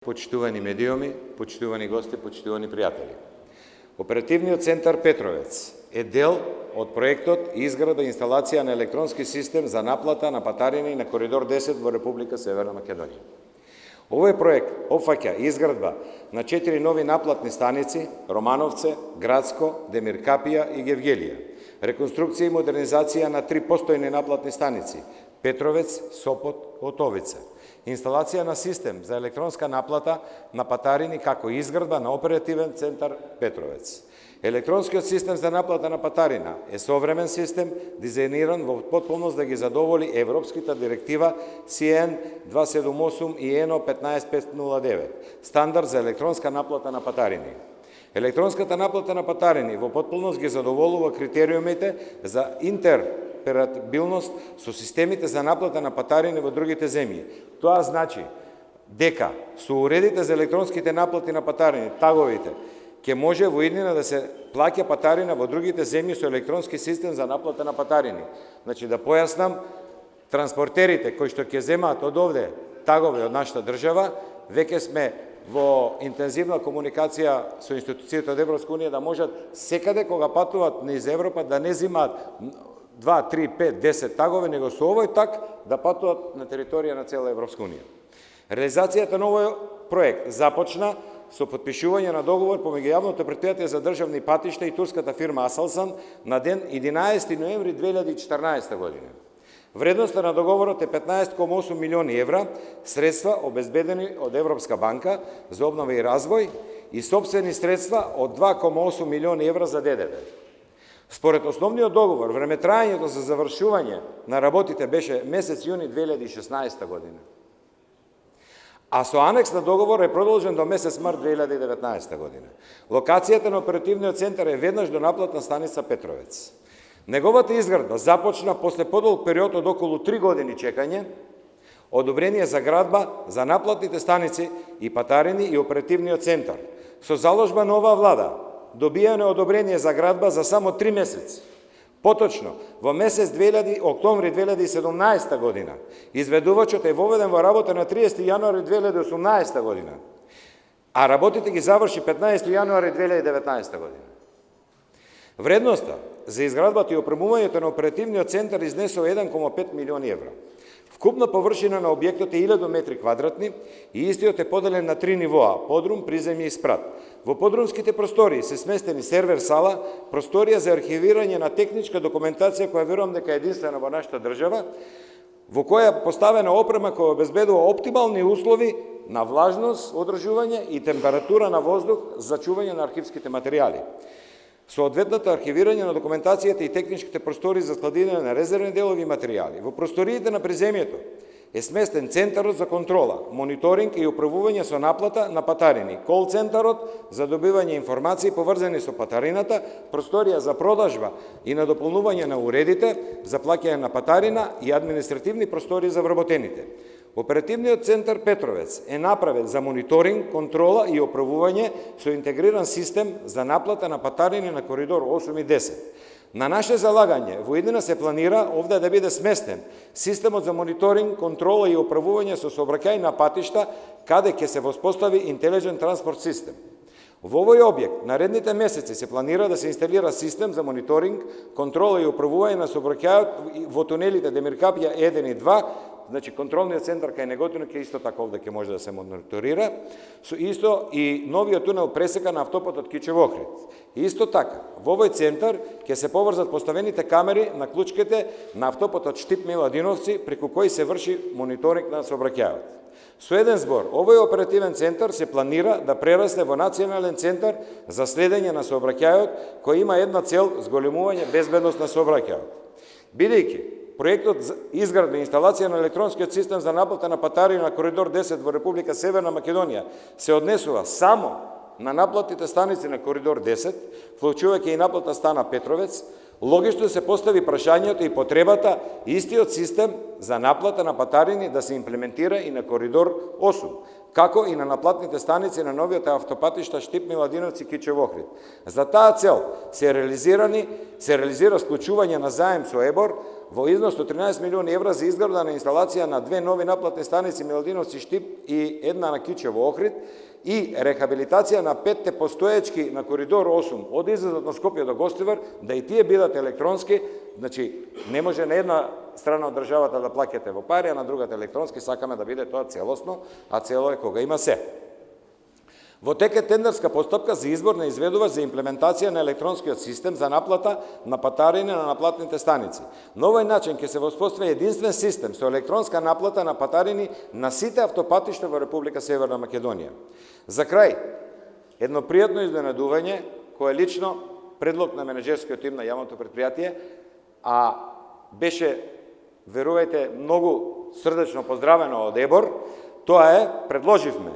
Почитувани медиуми, почитувани гости, почитувани пријатели. Оперативниот центар Петровец е дел од проектот изграда и инсталација на електронски систем за наплата на патарини на Коридор 10 во Република Северна Македонија. Овој проект опфаќа изградба на 4 нови наплатни станици Романовце, Градско, Демиркапија и Гевгелија, реконструкција и модернизација на 3 постојни наплатни станици Петровец, Сопот, Отовица, инсталација на систем за електронска наплата на патарини како изградба на оперативен центар Петровец. Електронскиот систем за наплата на патарина е современ систем, дизајниран во потполност да ги задоволи Европската директива CN 278 и ENO 15509, стандард за електронска наплата на патарини. Електронската наплата на патарини во потполност ги задоволува критериумите за интероперабилност со системите за наплата на патарини во другите земји. Тоа значи дека со уредите за електронските наплати на патарини, таговите, ќе може во иднина да се плаќа патарина во другите земји со електронски систем за наплата на патарини. Значи, да појаснам, транспортерите кои што ќе земаат од овде тагове од нашата држава, веќе сме во интензивна комуникација со институцијата од Европска унија да можат секаде кога патуваат низ Европа да не земаат 2, 3, 5, 10 тагове, него со овој так да патуваат на територија на цела Европска унија. Реализацијата на овој проект започна со подпишување на договор помеѓу јавното претпријатие за државни патишта и турската фирма Асалсан на ден 11 ноември 2014 година. Вредноста на договорот е 15,8 милиони евра, средства обезбедени од Европска банка за обнова и развој и сопствени средства од 2,8 милиони евра за ДДВ. Според основниот договор, времетрајањето за завршување на работите беше месец јуни 2016 година. А со анекс на договор е продолжен до месец март 2019 година. Локацијата на оперативниот центар е веднаш до наплатна станица Петровец. Неговата изградба започна после подолг период од околу 3 години чекање, одобрение за градба за наплатните станици и патарини и оперативниот центар. Со заложба на оваа влада, добијано одобрение за градба за само 3 месеци. Поточно, во месец октомври 2017 година, изведувачот е воведен во работа на 30 јануари 2018 година, а работите ги заврши 15 јануари 2019 година. Вредноста за изградбата и опремувањето на оперативниот центар изнесува 1,5 милиони евра. Вкупна површина на објектот е 1000 метри квадратни и истиот е поделен на 3 нивоа – подрум, приземје и спрат. Во подрумските простории се сместени сервер сала, просторија за архивирање на техничка документација која верувам дека е единствена во нашата држава, во која е поставена опрема која обезбедува оптимални услови на влажност, одржување и температура на воздух за чување на архивските материјали. Соодветната архивирање на документацијата и техничките простори за складирање на резервни делови и материјали. Во просториите на приземјето е сместен центарот за контрола, мониторинг и управување со наплата на патарини, кол центарот за добивање информации поврзани со патарината, просторија за продажба и на дополнување на уредите за плаќање на патарина и административни простори за вработените. Оперативниот центар Петровец е направен за мониторинг, контрола и управување со интегриран систем за наплата на патарини на Коридор 8 и 10. На наше залагање, во иднина се планира овде да биде сместен системот за мониторинг, контрола и управување со сообраќај на патишта, каде ќе се воспостави интелигент транспорт систем. Во овој објект, наредните месеци се планира да се инсталира систем за мониторинг, контрола и управување на сообраќајот во тунелите Демиркапија 1 и 2, значи контролниот центар кај Неготино ќе исто така овде ќе може да се мониторира, со исто и новиот тунел пресека на автопатот Кичево-Охрид. Исто така, во овој центар ќе се поврзат поставените камери на клучките на автопатот Штип-Миладиновци, преку кој се врши мониторинг на сообраќајот. Со еден збор, овој оперативен центар се планира да прерасне во национален центар за следење на сообраќајот, кој има една цел – зголемување безбедност на сообраќајот. Бидејќи проектот за изградба и инсталација на електронскиот систем за наплата на патарини на Коридор 10 во Република Северна Македонија се однесува само на наплатните станици на Коридор 10, вклучувајќи и наплатна стана Петровец, логично се постави прашањето и потребата истиот систем за наплата на патарини да се имплементира и на коридор 8, како и на наплатните станици на новиот автопатишта Штип, Миладиновци, Кичев, Охрид. За таа цел се реализира склучување на заем со ЕБОР во износ од 13 милиони евра за изграда на инсталација на 2 нови наплатни станици Миладиновци, Штип и една на Кичево, Охрид, и рехабилитација на 5 постоечки на коридор 8 од излезот на Скопје до Гостивар, да и тие бидат електронски, значи не може на една страна од државата да плаќате во пари, а на другата електронски, сакаме да биде тоа целосно, а цело е кога има се. Во тек е тендерска постапка за избор на изведувач за имплементација на електронскиот систем за наплата на патарини на наплатните станици. На овој начин ќе се воспостави единствен систем со електронска наплата на патарини на сите автопатишта во Република Северна Македонија. За крај, едно пријатно изненадување, кое лично предлог на менеджерскиот тим на јавното предпријатие, а беше, верувајте, многу срдечно поздравено од ЕБОР, тоа е, предложивме,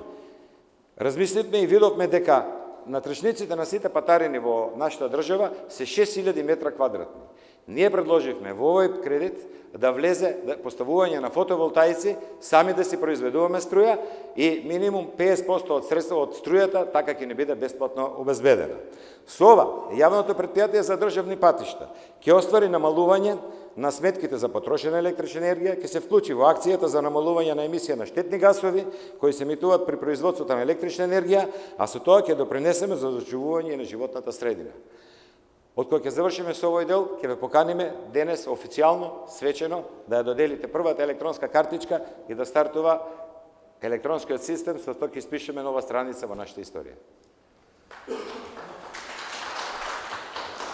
размисливме и видовме дека натрешниците на сите патарини во нашата држава се 6000 метра квадратни. Ние предложивме во овој кредит да влезе поставување на фотоволтаици, сами да си произведуваме струја и минимум 50% од средства од струјата така ќе не биде бесплатно обезбедена. Со ова, јавното предпријатие за државни патишта ќе оствари намалување на сметките за потрошена електрична енергија, ќе се вклучи во акцијата за намалување на емисија на штетни гасови кои се емитуваат при производството на електрична енергија, а со тоа ќе допринесеме за зачувување на животната средина. Откога ќе завршиме со овој дел, ќе ве поканиме денес официјално, свечено, да ја доделите првата електронска картичка и да стартува електронскиот систем, со тоа ќе испишеме нова страница во нашата историја.